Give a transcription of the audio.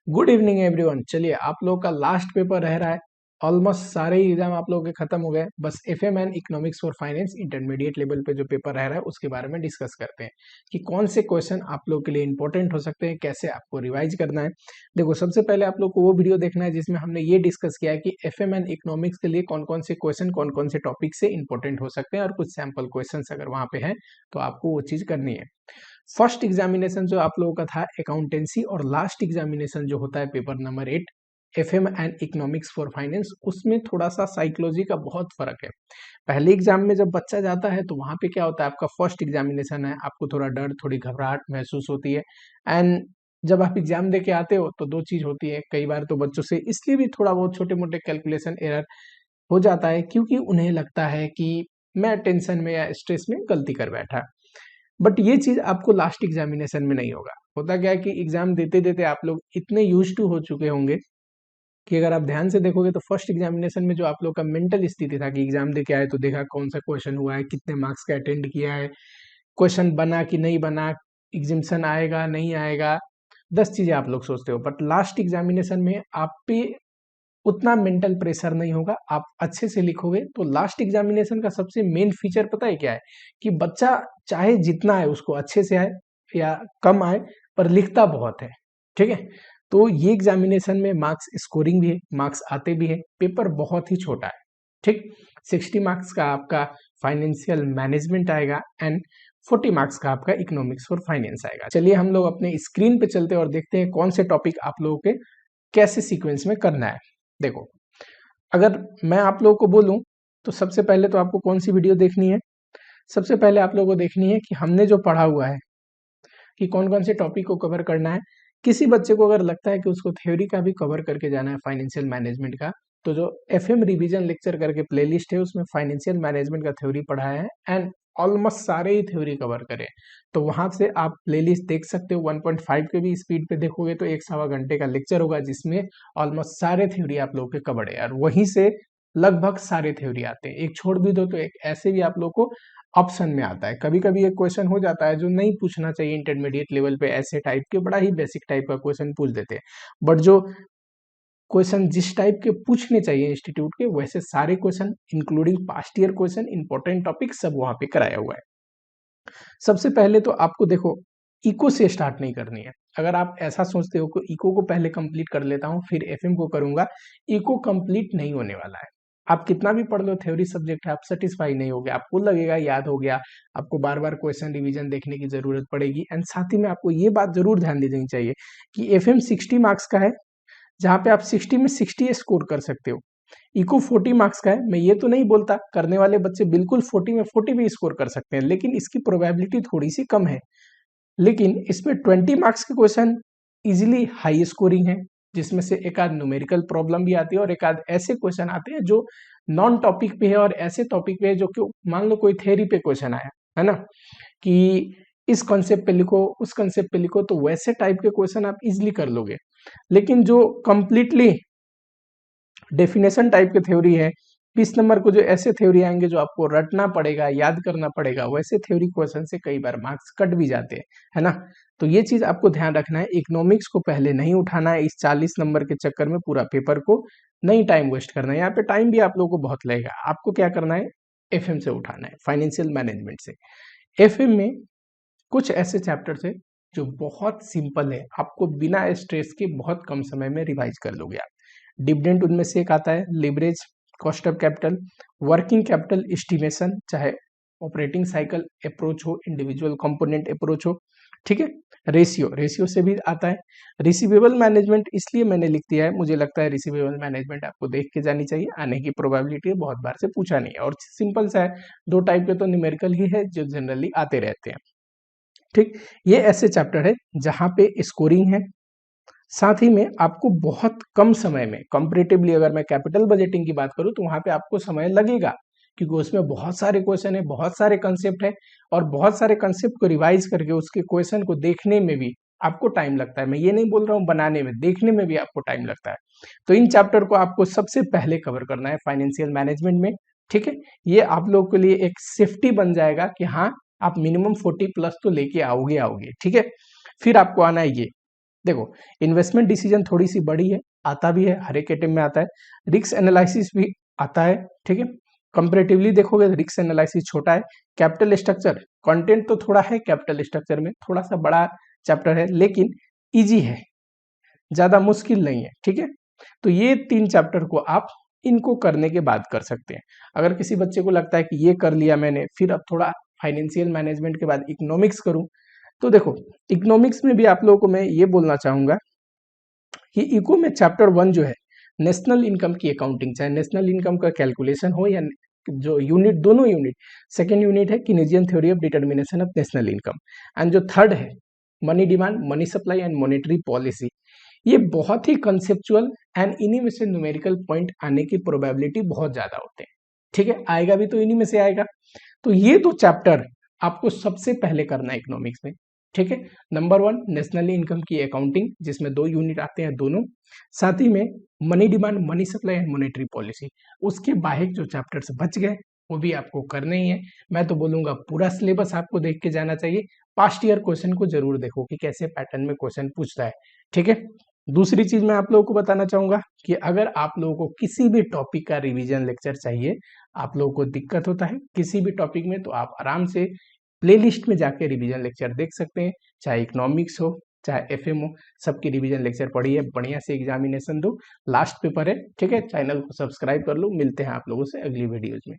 Good evening everyone. चलिए, आप लोगों का लास्ट पेपर रह रहा है। ऑलमोस्ट सारे ही एग्जाम आप लोगों के खत्म हो गए। बस FM and economics for finance intermediate level पे जो पेपर रह रहा है उसके बारे में डिस्कस करते हैं कि कौन से क्वेश्चन आप लोगों के लिए इंपॉर्टेंट हो सकते हैं, कैसे आपको रिवाइज करना है। देखो, सबसे पहले आप लोग को वो वीडियो देखना है जिसमें हमने ये डिस्कस किया है कि एफएम एंड इकोनॉमिक्स के लिए कौन कौन से क्वेश्चन कौन कौन से टॉपिक से इंपॉर्टेंट हो सकते हैं और कुछ सैम्पल क्वेश्चन अगर वहां पे है तो आपको वो चीज करनी है। फर्स्ट एग्जामिनेशन जो आप लोगों का था अकाउंटेंसी, और लास्ट एग्जामिनेशन जो होता है paper number 8 FM and economics for finance, उसमें थोड़ा सा साइकोलॉजी का बहुत फर्क है। पहले एग्जाम में जब बच्चा जाता है तो वहां पे क्या होता है, आपका फर्स्ट एग्जामिनेशन है, आपको थोड़ा डर थोड़ी घबराहट महसूस होती है। एंड जब आप एग्जाम दे के आते हो तो दो चीज होती है, कई बार तो बच्चों से इसलिए भी थोड़ा बहुत छोटे मोटे कैलकुलेशन एरर हो जाता है क्योंकि उन्हें लगता है कि मैं टेंशन में या स्ट्रेस में गलती कर बैठा। बट ये चीज आपको लास्ट एग्जामिनेशन में नहीं होगा। होता क्या है कि एग्जाम देते देते आप लोग इतने यूज टू हो चुके होंगे कि अगर आप ध्यान से देखोगे तो फर्स्ट एग्जामिनेशन में जो आप लोग का मेंटल स्थिति था कि एग्जाम दे के आए तो देखा कौन सा क्वेश्चन हुआ है, कितने मार्क्स का अटेंड किया है, क्वेश्चन बना कि नहीं बना, एग्जिम्सन आएगा नहीं आएगा, 10 चीजें आप लोग सोचते हो। बट लास्ट एग्जामिनेशन में आप पे उतना मेंटल प्रेशर नहीं होगा, आप अच्छे से लिखोगे। तो लास्ट एग्जामिनेशन का सबसे मेन फीचर पता है क्या है, कि बच्चा चाहे जितना आए उसको अच्छे से आए या कम आए, पर लिखता बहुत है। ठीक है, तो ये एग्जामिनेशन में मार्क्स स्कोरिंग भी है, मार्क्स आते भी है, पेपर बहुत ही छोटा है। ठीक, 60 मार्क्स का आपका फाइनेंशियल मैनेजमेंट आएगा एंड 40 मार्क्स का आपका इकोनॉमिक्स फॉर फाइनेंस आएगा। चलिए हम लोग अपने स्क्रीन पे चलते हैं और देखते हैं कौन से टॉपिक आप लोगों के कैसे सीक्वेंस में करना है। देखो, अगर मैं आप लोगों को बोलूं तो सबसे पहले तो आपको कौन सी वीडियो देखनी है, सबसे पहले आप लोगों को देखनी है कि हमने जो पढ़ा हुआ है कि कौन कौन से टॉपिक को कवर करना है। किसी बच्चे को अगर लगता है कि उसको थ्योरी का भी कवर करके जाना है फाइनेंशियल मैनेजमेंट का, तो जो एफएम रिवीजन लेक्चर करके प्लेलिस्ट है उसमें फाइनेंशियल मैनेजमेंट का थ्योरी पढ़ाया है एंड ऑलमोस्ट सारे ही थ्योरी कवर करें। तो वहां से आप प्लेलिस्ट देख सकते हो। 1.5 के भी स्पीड पे देखोगे तो 1 सवा घंटे का लेक्चर होगा जिसमें ऑलमोस्ट सारे थ्योरी आप लोग के कवर है और वहीं से लगभग सारे थ्योरी आते हैं। एक छोड़ भी दो तो एक ऐसे भी आप लोग को ऑप्शन में आता है। कभी कभी एक क्वेश्चन हो जाता है जो नहीं पूछना चाहिए इंटरमीडिएट लेवल पे, ऐसे टाइप के बड़ा ही बेसिक टाइप का क्वेश्चन पूछ देते हैं। बट जो क्वेश्चन जिस टाइप के पूछने चाहिए इंस्टीट्यूट के, वैसे सारे question including past year question, important topic सब वहां पे कराया हुआ है। सबसे पहले तो आपको देखो, इको से स्टार्ट नहीं करनी है। अगर आप ऐसा सोचते हो कि इको को पहले कंप्लीट कर लेता हूं फिर एफएम को करूंगा, इको कंप्लीट नहीं होने वाला है। आप कितना भी पढ़ लो, थ्योरी सब्जेक्ट है, आप सेटिस्फाई नहीं होगे, आपको लगेगा याद हो गया, आपको बार बार क्वेश्चन रिवीजन देखने की जरूरत पड़ेगी। एंड साथ ही में आपको ये बात जरूर ध्यान देनी चाहिए कि एफएम 60 मार्क्स का है, जहां पे आप 60 में 60 स्कोर कर सकते हो। इको 40 मार्क्स का है। मैं ये तो नहीं बोलता करने वाले बच्चे बिल्कुल 40 में 40 भी स्कोर कर सकते हैं, लेकिन इसकी प्रोबेबिलिटी थोड़ी सी कम है। लेकिन इसमें 20 मार्क्स के क्वेश्चन इजीली हाई स्कोरिंग है, जिसमें से एक आध न्यूमेरिकल प्रॉब्लम भी आती है और एक आध ऐसे क्वेश्चन आते हैं जो नॉन टॉपिक पे है और ऐसे टॉपिक पे है जो कि मान लो कोई थ्योरी पे क्वेश्चन आया है ना, कि इस कॉन्सेप्ट पे लिखो उस कॉन्सेप्ट पे लिखो, तो वैसे टाइप के क्वेश्चन आप इजिली कर लोगे। लेकिन जो कंप्लीटली डेफिनेशन टाइप के थ्योरी है, 20 नंबर को जो ऐसे थ्योरी आएंगे जो आपको रटना पड़ेगा, याद करना पड़ेगा, वैसे थ्योरी क्वेश्चन से कई बार मार्क्स कट भी जाते हैं, है ना। तो ये चीज आपको ध्यान रखना है, इकोनॉमिक्स को पहले नहीं उठाना है। इस 40 नंबर के चक्कर में पूरा पेपर को नहीं टाइम वेस्ट करना है। यहाँ पे टाइम भी आप लोगों को बहुत लगेगा। आपको क्या करना है, एफएम से उठाना है, फाइनेंशियल मैनेजमेंट से। एफएम में कुछ ऐसे चैप्टर्स है जो बहुत सिंपल है, आपको बिना स्ट्रेस के बहुत कम समय में रिवाइज कर लोगे आप। डिविडेंड उनमें से एक आता है, leverage, cost of capital, working capital estimation, चाहे ऑपरेटिंग साइकिल अप्रोच हो, इंडिविजुअल कंपोनेंट अप्रोच हो, ठीक है। रेशियो, रेशियो से भी आता है। रिसीवेबल मैनेजमेंट इसलिए मैंने लिख दिया है, मुझे लगता है रिसीवेबल मैनेजमेंट आपको देख के जानी चाहिए, आने की प्रोबेबिलिटी बहुत बार से पूछा नहीं है और सिंपल सा है। दो टाइप के तो न्यूमेरिकल ही है जो जनरली आते रहते हैं। ठीक, ये ऐसे चैप्टर है जहां पे स्कोरिंग है, साथ ही में आपको बहुत कम समय में, कंपैरेटिवली अगर मैं कैपिटल बजटिंग की बात करूं तो वहां पे आपको समय लगेगा क्योंकि उसमें बहुत सारे क्वेश्चन है, बहुत सारे कंसेप्ट है और बहुत सारे कंसेप्ट को रिवाइज करके उसके क्वेश्चन को देखने में भी आपको टाइम लगता है। मैं ये नहीं बोल रहा हूँ बनाने में, देखने में भी आपको टाइम लगता है। तो इन चैप्टर को आपको सबसे पहले कवर करना है फाइनेंशियल मैनेजमेंट में। ठीक है, ये आप लोगों के लिए एक सेफ्टी बन जाएगा कि हाँ, आप मिनिमम 40 प्लस तो लेके आओगे आओगे। ठीक है, फिर आपको आना है ये देखो, इन्वेस्टमेंट डिसीजन थोड़ी सी बड़ी है, आता भी है, हर एक एटम में आता है। रिस्क एनालिसिस भी आता है, ठीक है। कंपेरेटिवली देखोगे तो रिस्क एनालिसिस छोटा है। कैपिटल स्ट्रक्चर, कंटेंट तो थोड़ा है कैपिटल स्ट्रक्चर में, थोड़ा सा बड़ा चैप्टर है, लेकिन इजी है, ज्यादा मुश्किल नहीं है, ठीक है। तो ये 3 चैप्टर को आप इनको करने के बाद कर सकते हैं। अगर किसी बच्चे को लगता है कि ये कर लिया मैंने, फिर अब थोड़ा फाइनेंशियल मैनेजमेंट के बाद इकोनॉमिक्स करूं, तो देखो, इकोनॉमिक्स में भी आप लोगों को मैं ये बोलना चाहूंगा कि इको में चैप्टर 1 जो है, नेशनल इनकम की अकाउंटिंग, चाहे नेशनल इनकम का कैलकुलेशन हो या जो यूनिट, दोनों यूनिट, सेकेंड यूनिट है Keynesian theory of determination of national income, and जो थर्ड है money demand, money supply and monetary policy, ये बहुत ही कंसेप्चुअल एंड इन्हीं में से न्यूमेरिकल पॉइंट आने की प्रोबेबिलिटी बहुत ज्यादा होते हैं, ठीक है। आएगा भी तो इन्हीं में से आएगा। तो ये तो चैप्टर आपको सबसे पहले करना है इकोनॉमिक्स में, ठीक है। नंबर 1 नेशनल इनकम की अकाउंटिंग, जिसमें 2 यूनिट आते हैं दोनों, साथ ही में money demand, money supply and monetary policy. उसके बाहर जो चैप्टर्स बच गए वो भी आपको करने ही है। मैं तो बोलूंगा पूरा सिलेबस आपको देख के जाना चाहिए। पास्ट ईयर क्वेश्चन को जरूर देखो कि कैसे पैटर्न में क्वेश्चन पूछता है, ठीक है। दूसरी चीज मैं आप लोगों को बताना चाहूंगा कि अगर आप लोगों को किसी भी टॉपिक का रिवीजन लेक्चर चाहिए, आप लोगों को दिक्कत होता है किसी भी टॉपिक में, तो आप आराम से प्लेलिस्ट में जाके रिवीजन लेक्चर देख सकते हैं, चाहे इकोनॉमिक्स हो चाहे एफएम हो, सबकी रिवीजन लेक्चर पढ़िए, बढ़िया से एग्जामिनेशन दो, लास्ट पेपर है, ठीक है। चैनल को सब्सक्राइब कर लो, मिलते हैं आप लोगों से अगली वीडियोज में।